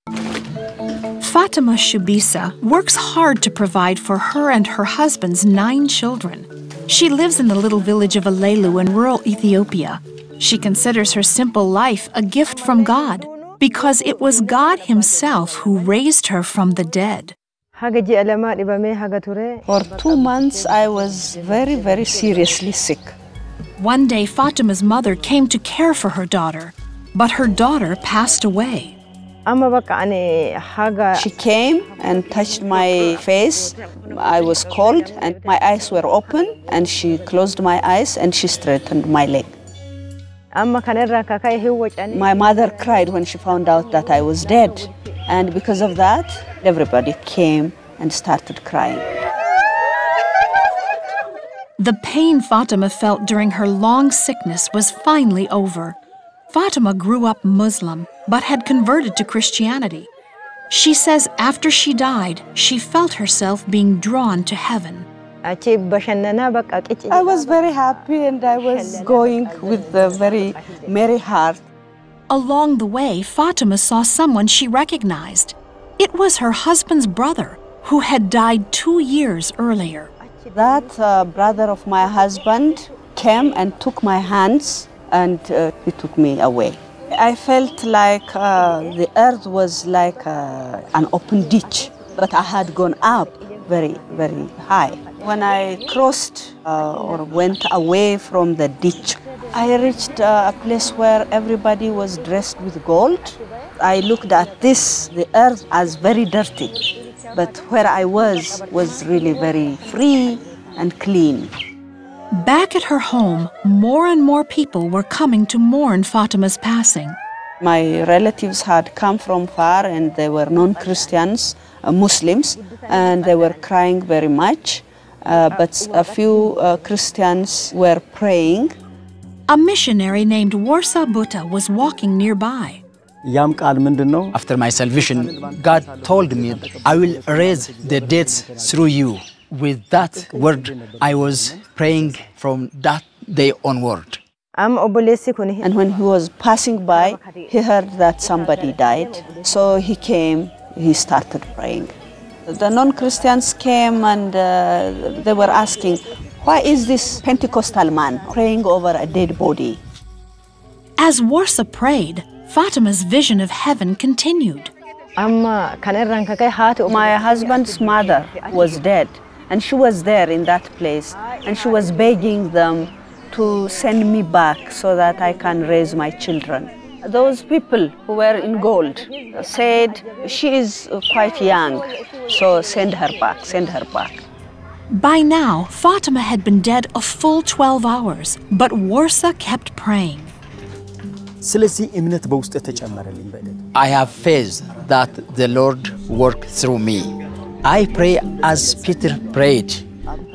Fatuma Shubisa works hard to provide for her and her husband's 9 children. She lives in the little village of Alelu in rural Ethiopia. She considers her simple life a gift from God because it was God Himself who raised her from the dead. For 2 months, I was very seriously sick. One day, Fatuma's mother came to care for her daughter, but her daughter passed away. She came and touched my face. I was cold and my eyes were open, and she closed my eyes and she straightened my leg. My mother cried when she found out that I was dead, and because of that, everybody came and started crying. The pain Fatuma felt during her long sickness was finally over. Fatuma grew up Muslim, but had converted to Christianity. She says after she died, she felt herself being drawn to heaven. I was very happy and I was going with a very merry heart. Along the way, Fatuma saw someone she recognized. It was her husband's brother, who had died 2 years earlier. That brother of my husband came and took my hands and he took me away. I felt like the earth was like an open ditch, but I had gone up very high. When I crossed or went away from the ditch, I reached a place where everybody was dressed with gold. I looked at the earth as very dirty, but where I was really very free and clean. Back at her home, more and more people were coming to mourn Fatuma's passing. My relatives had come from far and they were non-Christians, Muslims, and they were crying very much. But a few Christians were praying. A missionary named Warsa Buta was walking nearby. After my salvation, God told me, I will raise the dead through you. With that word, I was praying from that day onward. And when he was passing by, he heard that somebody died. So he came, he started praying. The non-Christians came and they were asking, why is this Pentecostal man praying over a dead body? As Warsa prayed, Fatuma's vision of heaven continued. My husband's mother was dead, and she was there in that place, and she was begging them to send me back so that I can raise my children. Those people who were in gold said, she is quite young, so send her back, send her back. By now, Fatuma had been dead a full 12 hours, but Warsa kept praying. I have faith that the Lord worked through me. I pray as Peter prayed,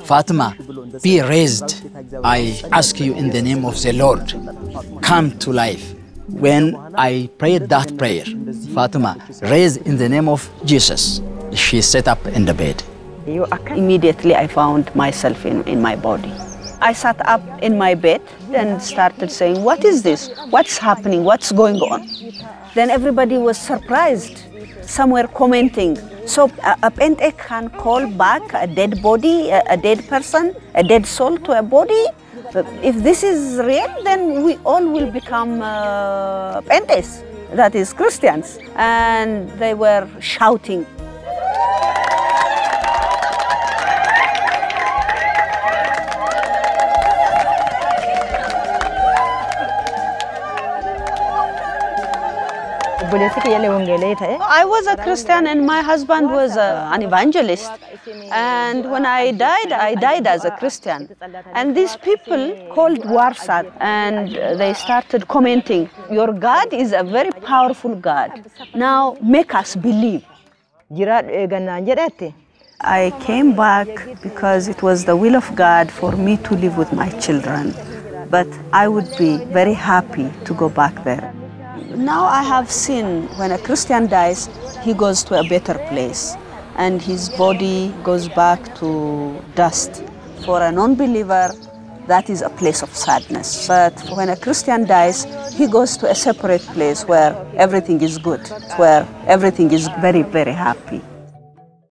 Fatuma, be raised. I ask you in the name of the Lord, come to life. When I prayed that prayer, Fatuma, raised in the name of Jesus. She sat up in the bed. Immediately I found myself in my body. I sat up in my bed and started saying, what is this? What's happening? What's going on? Then everybody was surprised. Some were commenting, so a Pente can call back a dead body, a dead person, a dead soul to a body? If this is real, then we all will become Pentes, that is Christians. And they were shouting. I was a Christian and my husband was an evangelist. And when I died as a Christian. And these people called Warsa and they started commenting, your God is a very powerful God. Now make us believe. I came back because it was the will of God for me to live with my children. But I would be very happy to go back there. Now I have seen when a Christian dies, he goes to a better place and his body goes back to dust. For a non-believer, that is a place of sadness. But when a Christian dies, he goes to a separate place where everything is good, where everything is very, very happy.